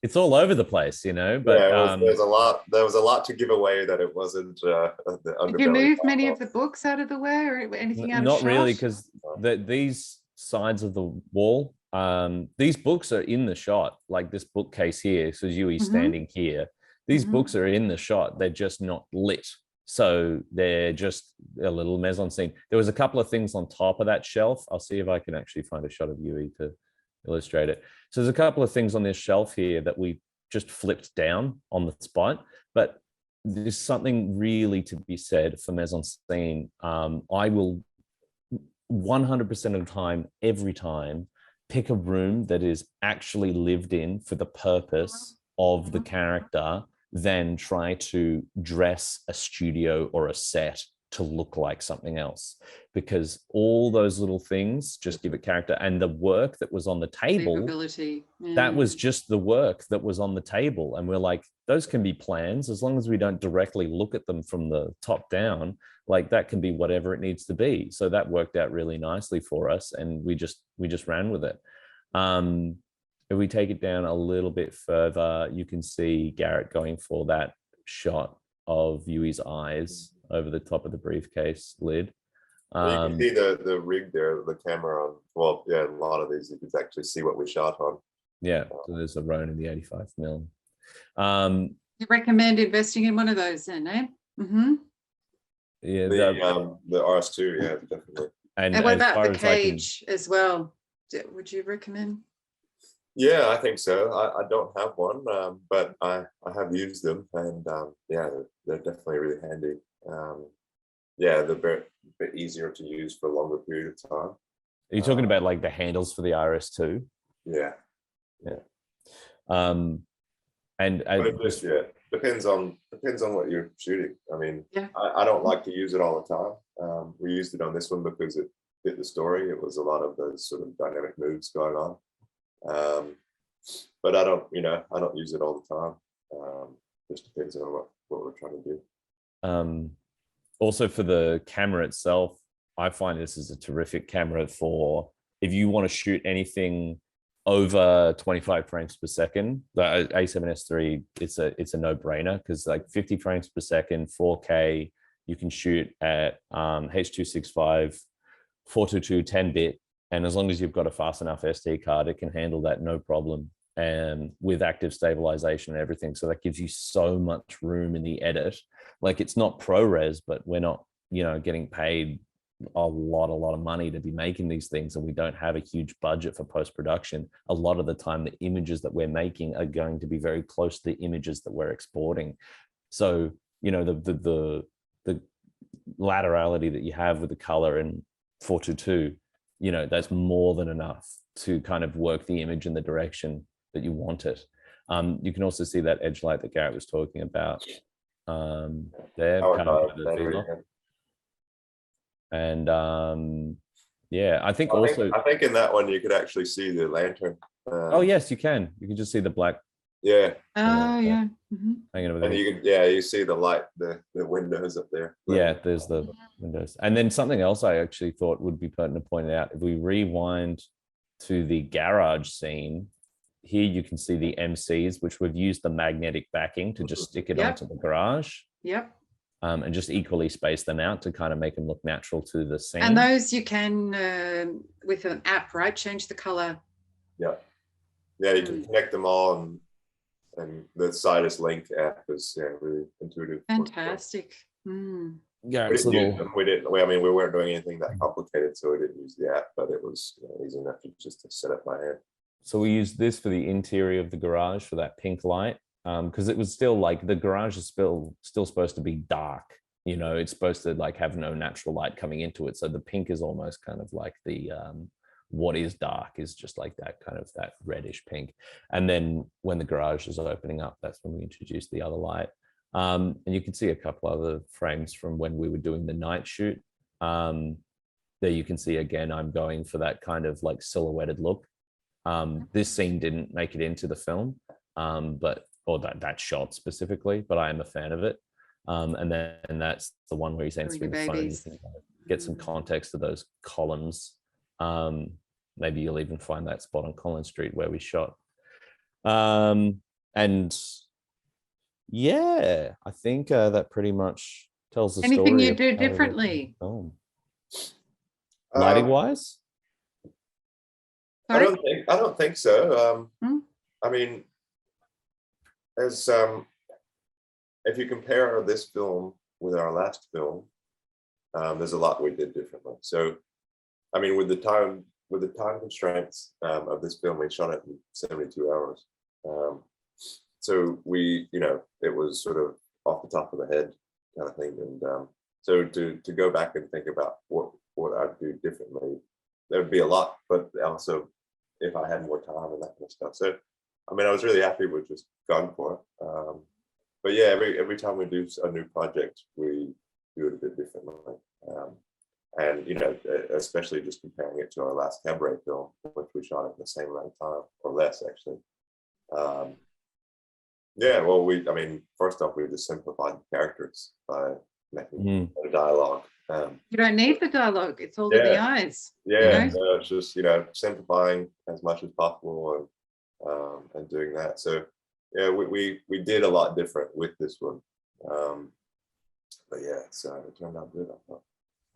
It's all over the place, but there was a lot to give away that it wasn't the underbelly. Did you move many of the books out of the way or anything out of shot? Not really, because these sides of the wall, these books are in the shot, like this bookcase here. So Yui standing here. These books are in the shot. They're just not lit. So they're just a little mise-en-scene. There was a couple of things on top of that shelf. I'll see if I can actually find a shot of Yui to illustrate it. So there's a couple of things on this shelf here that we just flipped down on the spot, but there's something really to be said for mise-en-scene. I will 100% of the time, every time, pick a room that is actually lived in for the purpose of the character, than try to dress a studio or a set to look like something else, because all those little things just give it character. And the work that was on the table, that was just the work that was on the table. And we're like, those can be plans as long as we don't directly look at them from the top down. Like that can be whatever it needs to be. So that worked out really nicely for us, and we just ran with it. If we take it down a little bit further, you can see Garrett going for that shot of Yui's eyes over the top of the briefcase lid. You can see the rig there, the camera on. Well, a lot of these you could actually see what we shot on. Yeah, so there's a Ronin, the 85 mil. You recommend investing in one of those then, eh? Yeah, the RS2, yeah, definitely. And what about the cage as well? Would you recommend? Yeah, I think so. I don't have one, but I have used them, and they're definitely really handy. They're a bit easier to use for a longer period of time. Are you talking about like the handles for the RS2? Yeah. And it just depends on what you're shooting. I mean, I don't like to use it all the time. We used it on this one because it fit the story. It was a lot of those sort of dynamic moves going on. But I don't use it all the time. Just depends on what we're trying to do. Also for the camera itself, I find this is a terrific camera for if you want to shoot anything over 25 frames per second. The A7S III, it's a no-brainer, because like 50 frames per second, 4K, you can shoot at H.265, 422, 10-bit. And as long as you've got a fast enough SD card, it can handle that no problem. And with active stabilization and everything. So that gives you so much room in the edit. Like, it's not ProRes, but we're not, getting paid a lot of money to be making these things, and we don't have a huge budget for post-production. A lot of the time, the images that we're making are going to be very close to the images that we're exporting. So, the laterality that you have with the color in 422, that's more than enough to kind of work the image in the direction that you want it. You can also see that edge light that Garrett was talking about there, kind of the fever. And yeah, I think I think in that one you could actually see the lantern. Oh yes, you can just see the black. Yeah. Oh yeah. Mm-hmm. Hanging over and there. you see the light, the windows up there. Yeah, there's the windows. And then something else I actually thought would be pertinent to point out, if we rewind to the garage scene, here you can see the MCs, which we've used the magnetic backing to just stick it onto the garage. Yep. And just equally space them out to kind of make them look natural to the scene. And those you can, with an app, right, change the color. Yeah. Yeah, you can connect them all, and the Sidus Link app is really intuitive. Fantastic. Mm. Yeah, we weren't doing anything that complicated, so we didn't use the app, but it was easy enough to set up by hand. So we used this for the interior of the garage for that pink light, because it was still like, the garage is still supposed to be dark. It's supposed to like have no natural light coming into it. So the pink is almost kind of like the what is dark is just like that kind of that reddish pink. And then when the garage is opening up, that's when we introduced the other light. And you can see a couple other frames from when we were doing the night shoot. There you can see again, I'm going for that kind of like silhouetted look. This scene didn't make it into the film, or that shot specifically, but I am a fan of it. And then that's the one where he's answering the phone. You can get some context to those columns. Maybe you'll even find that spot on Collins Street where we shot. And yeah, I think that pretty much tells the story. Anything you do differently? Lighting wise? I don't think so. I mean, as if you compare this film with our last film, there's a lot we did differently. So, I mean, with the time constraints of this film, we shot it in 72 hours. So we, it was sort of off the top of the head kind of thing. And so to go back and think about what I'd do differently, there would be a lot, but also if I had more time and that kind of stuff. So, I mean, I was really happy with just going for it. But yeah, every time we do a new project, we do it a bit differently. And, especially just comparing it to our last Cabaret film, which we shot at the same amount of time, or less actually. Yeah, well, first off, we just simplified the characters by making a dialogue. You don't need the dialogue; it's all in the eyes. Yeah, so it's just simplifying as much as possible, and doing that. So yeah, we did a lot different with this one, but yeah, so it turned out good, I thought.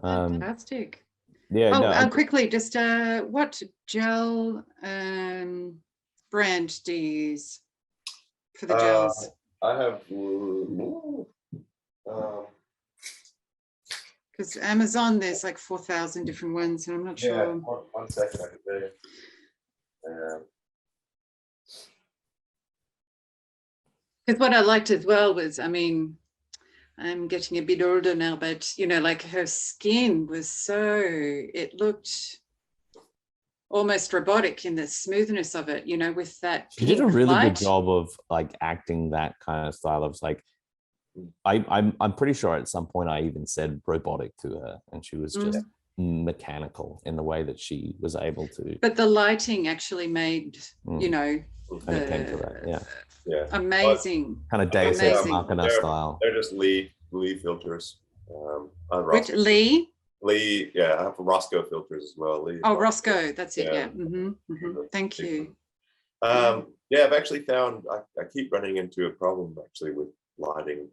Fantastic. Yeah. Quickly, just what gel brand do you use for the gels? I have. Because Amazon, there's like 4,000 different ones, and I'm not sure. One second, I can tell you. Because what I liked as well was, I'm getting a bit older now, but like her skin was it looked almost robotic in the smoothness of it, with that. She did a really good job of like acting that kind of style. I was like, I'm pretty sure at some point I even said robotic to her, and she was just mechanical in the way that she was able to. But the lighting actually made, and it came to that, yeah, amazing. Kind of Deus Ex Machina style. They're just Lee filters. Which Lee? Lee, yeah, I have Roscoe filters as well. Lee. Oh, Roscoe, that's it. Yeah. Thank you. Yeah, I've actually found I keep running into a problem actually with lighting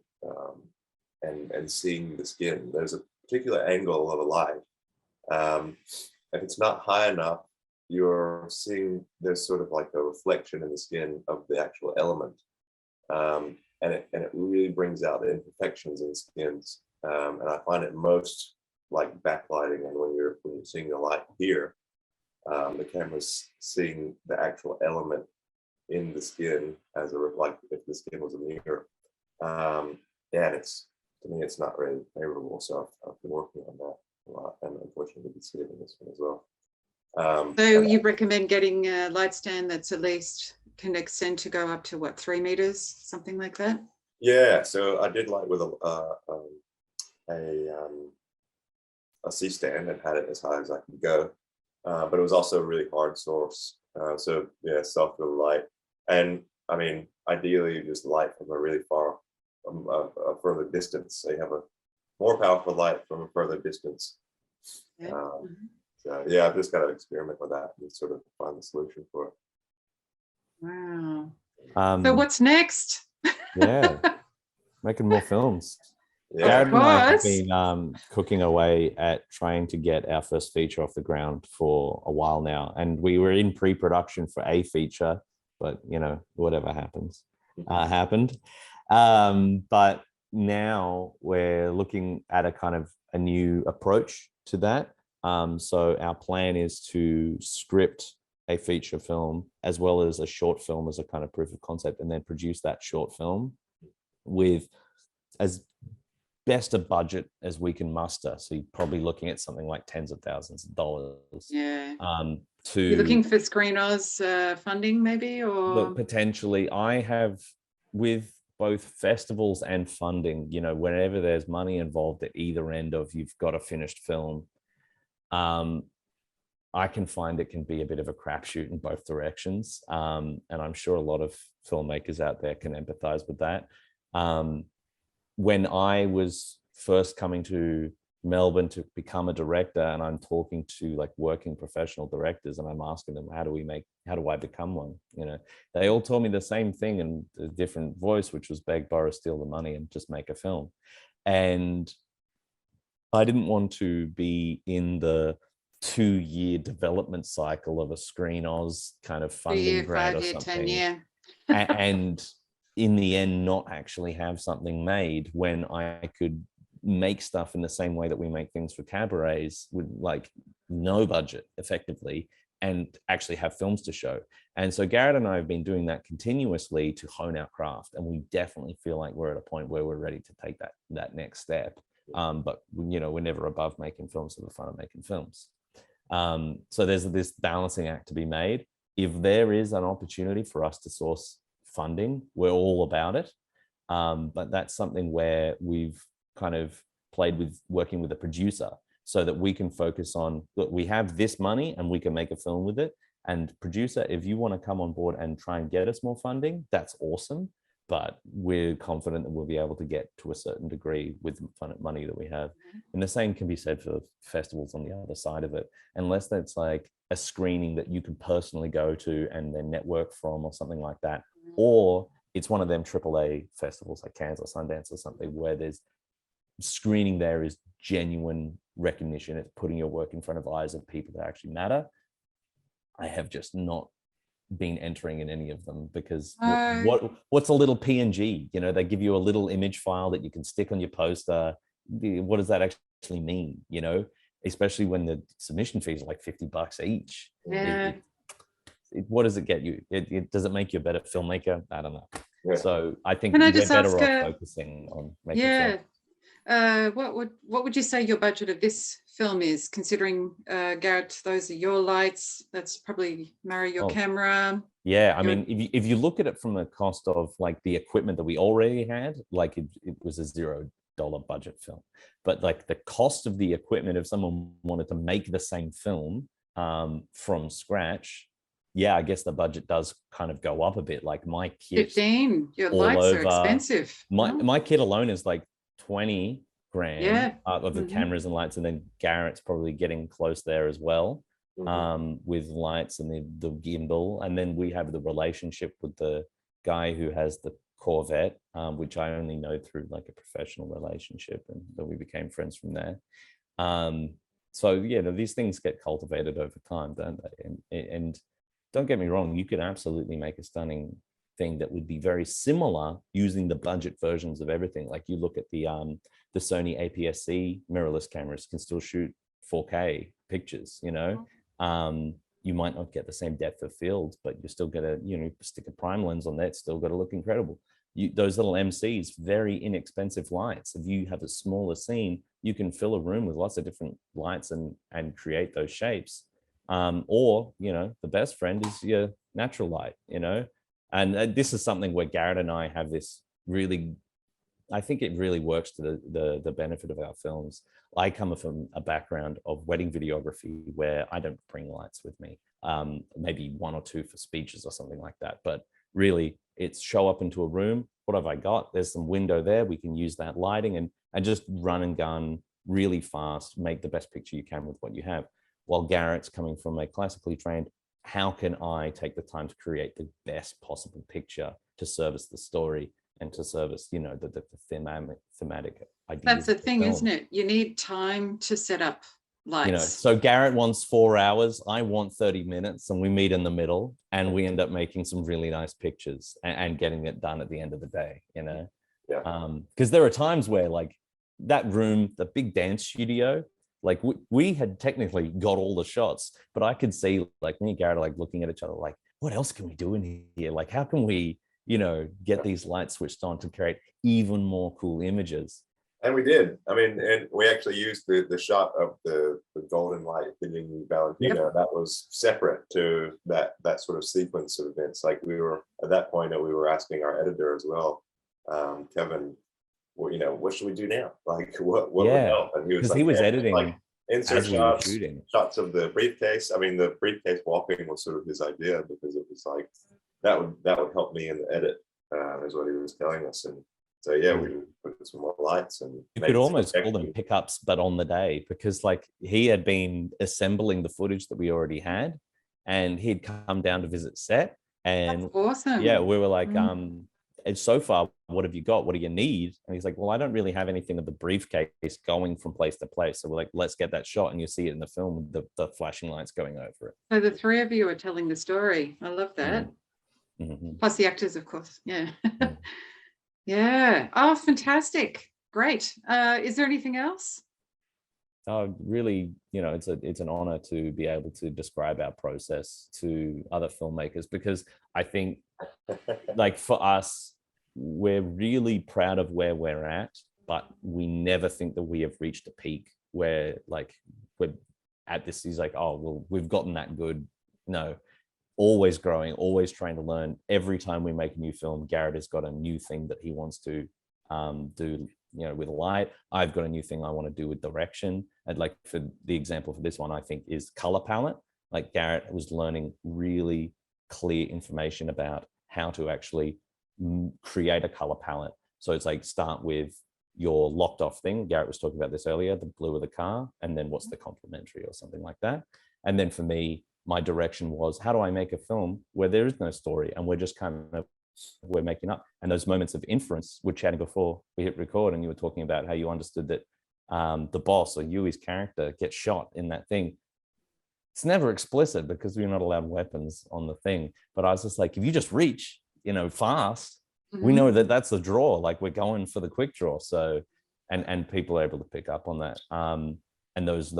and seeing the skin. There's a particular angle of a light if it's not high enough, you're seeing there's sort of like a reflection in the skin of the actual element. And it really brings out the imperfections in skins. And I find it most like backlighting, and when you're seeing the light here, the camera's seeing the actual element in the skin as a like if the skin was a mirror. Yeah, and it's, to me, it's not really favorable. So I've been working on that a lot, and unfortunately we see it in this one as well. So you recommend getting a light stand that's at least can extend to go up to what, 3 meters, something like that? Yeah, so I did light with a C stand and had it as high as I could go, but it was also a really hard source. So yeah, soft with light, and I mean, ideally, you just light from a really far, a further distance. So you have a more powerful light from a further distance. Yeah. So yeah, I've just got to experiment with that and sort of find the solution for it. Wow. So what's next? Yeah, making more films. Yeah. Garrett and I have course. been cooking away at trying to get our first feature off the ground for a while now, and we were in pre-production for a feature, but you know, whatever happens happened. But now we're looking at a kind of a new approach to that. So our plan is to script a feature film as well as a short film as a kind of proof of concept, and then produce that short film with as best a budget as we can muster. So you're probably looking at something like tens of thousands of dollars. Yeah. To You're looking for Screen Oz funding, maybe, or look, potentially. I have, with both festivals and funding, you know, whenever there's money involved at either end of you've got a finished film, I can find it can be a bit of a crapshoot in both directions. And I'm sure a lot of filmmakers out there can empathize with that. When I was first coming to Melbourne to become a director, and I'm talking to like working professional directors, and I'm asking them, how do I become one? You know, they all told me the same thing in a different voice, which was beg, borrow, steal the money and just make a film. And I didn't want to be in the 2-year development cycle of a Screen Oz kind of funding grant or 5 year, something. 10 year. And in the end, not actually have something made when I could make stuff in the same way that we make things for cabarets with like no budget effectively, and actually have films to show. And so Garrett and I have been doing that continuously to hone our craft. And we definitely feel like we're at a point where we're ready to take that next step. But you know, we're never above making films for the fun of making films. So there's this balancing act to be made. If there is an opportunity for us to source funding, we're all about it. But that's something where we've kind of played with working with a producer so that we can focus on, look, we have this money and we can make a film with it. And producer, if you want to come on board and try and get us more funding, that's awesome. But we're confident that we'll be able to get to a certain degree with the money that we have. And the same can be said for festivals on the other side of it, unless that's like a screening that you can personally go to and then network from or something like that. Or it's one of them AAA festivals like Cannes or Sundance or something where there's screening there is genuine recognition. It's putting your work in front of eyes of people that actually matter. I have just not been entering in any of them because what's a little PNG? You know, they give you a little image file that you can stick on your poster. What does that actually mean? You know, especially when the submission fees are like $50 each. Yeah. What does it get you? Does it make you a better filmmaker? I don't know. Yeah. So I think Can I we're just better ask, off focusing on making film. What would you say your budget of this film is, considering Garrett, those are your lights, that's probably Mary, your camera. Yeah, I mean, if you look at it from the cost of like the equipment that we already had, like it was a $0 budget film. But like the cost of the equipment, if someone wanted to make the same film from scratch, yeah, I guess the budget does kind of go up a bit. Like my kit, 15, your all lights are over. expensive. My kit alone is like 20 grand of the Mhm. cameras and lights, and then Garrett's probably getting close there as well, with lights and the gimbal. And then we have the relationship with the guy who has the Corvette, which I only know through like a professional relationship, and then we became friends from there. So yeah, these things get cultivated over time, don't they? And don't get me wrong, you could absolutely make a stunning thing that would be very similar using the budget versions of everything. Like you look at the Sony APS-C mirrorless cameras can still shoot 4K pictures, you know. You might not get the same depth of field, but you still get a, you know, stick a prime lens on that, it's still got to look incredible. Those little MCs, very inexpensive lights. If you have a smaller scene, you can fill a room with lots of different lights and create those shapes. Or, you know, the best friend is your natural light, you know. And this is something where Garrett and I have this really, I think it really works to the benefit of our films. I come from a background of wedding videography where I don't bring lights with me, maybe one or two for speeches or something like that. But really, it's show up into a room. What have I got? There's some window there. We can use that lighting and just run and gun really fast, make the best picture you can with what you have. While Garrett's coming from a classically trained, how can I take the time to create the best possible picture to service the story and to service, you know, the thematic ideas. That's the thing, isn't it? You need time to set up lights. You know, so Garrett wants 4 hours, I want 30 minutes, and we meet in the middle, and we end up making some really nice pictures and getting it done at the end of the day, you know. Yeah. Because there are times where, like, that room, the big dance studio, like we had technically got all the shots, but I could see, like, me and Garrett are like looking at each other like, what else can we do in here? Like, how can we, you know, get these lights switched on to create even more cool images? And we did. I mean, and we actually used the shot of the golden light hitting Valentina. Yep. That was separate to that sort of sequence of events. Like, we were at that point, we were asking our editor as well, Kevin, well, you know, what should we do now? Like, what would help? And he was like, he was editing, like, insert shots, shooting shots of the briefcase. I mean, the briefcase walking was sort of his idea, because it was like that would help me in the edit, is what he was telling us. And so yeah, we put some more lights, and you could almost call them pickups, but on the day, because like he had been assembling the footage that we already had, and he'd come down to visit set, and that's awesome. Yeah, we were like, and so far, what have you got? What do you need? And he's like, well, I don't really have anything of the briefcase going from place to place. So we're like, let's get that shot, and you see it in the film, the flashing lights going over it. So the three of you are telling the story. I love that. Mm-hmm. Plus the actors, of course. Yeah. Yeah. Oh, fantastic. Great. Is there anything else? Really, you know, it's an honor to be able to describe our process to other filmmakers, because I think, like, for us, we're really proud of where we're at, but we never think that we have reached a peak where, like, we're at this, he's like, oh, well, we've gotten that good. No, always growing, always trying to learn. Every time we make a new film, Garrett has got a new thing that he wants to do, you know, with light. I've got a new thing I want to do with direction. And like, for the example for this one, I think, is color palette. Like, Garrett was learning really clear information about how to actually create a color palette. So it's like, start with your locked off thing. Garrett was talking about this earlier, the blue of the car, and then what's the complementary or something like that. And then for me, my direction was, how do I make a film where there is no story and we're just kind of, we're making up? And those moments of inference, we're chatting before we hit record, and you were talking about how you understood that the boss, or Yui's character, gets shot in that thing. It's never explicit because we're not allowed weapons on the thing. But I was just like, if you just reach, you know, fast, we know that that's the draw. Like, we're going for the quick draw. So, and people are able to pick up on that. And those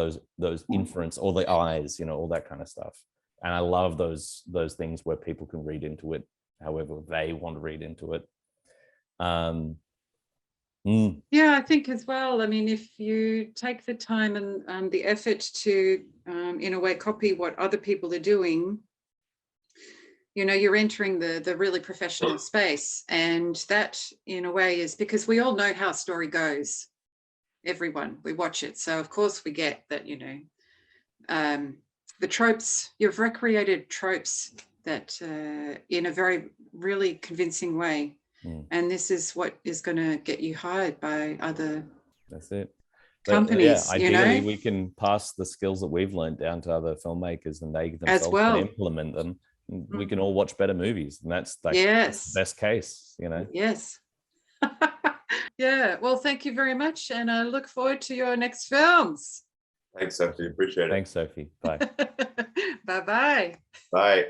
inference, or the eyes, you know, all that kind of stuff. And I love those things where people can read into it however they want to read into it. Yeah, I think as well, I mean, if you take the time and the effort to in a way copy what other people are doing, you know, you're entering the really professional space. And that, in a way, is because we all know how a story goes. Everyone, we watch it, so of course we get that, you know, the tropes. You've recreated tropes that in a very really convincing way, and this is what is going to get you hired by other companies. Yeah, ideally, we can pass the skills that we've learned down to other filmmakers, and they themselves can implement them. We can all watch better movies, and that's like, that's the best case, you know. Yes. Yeah, well, thank you very much, and I look forward to your next films. Thanks, Sophie. Appreciate it. Thanks, Sophie. Bye. Bye-bye. Bye.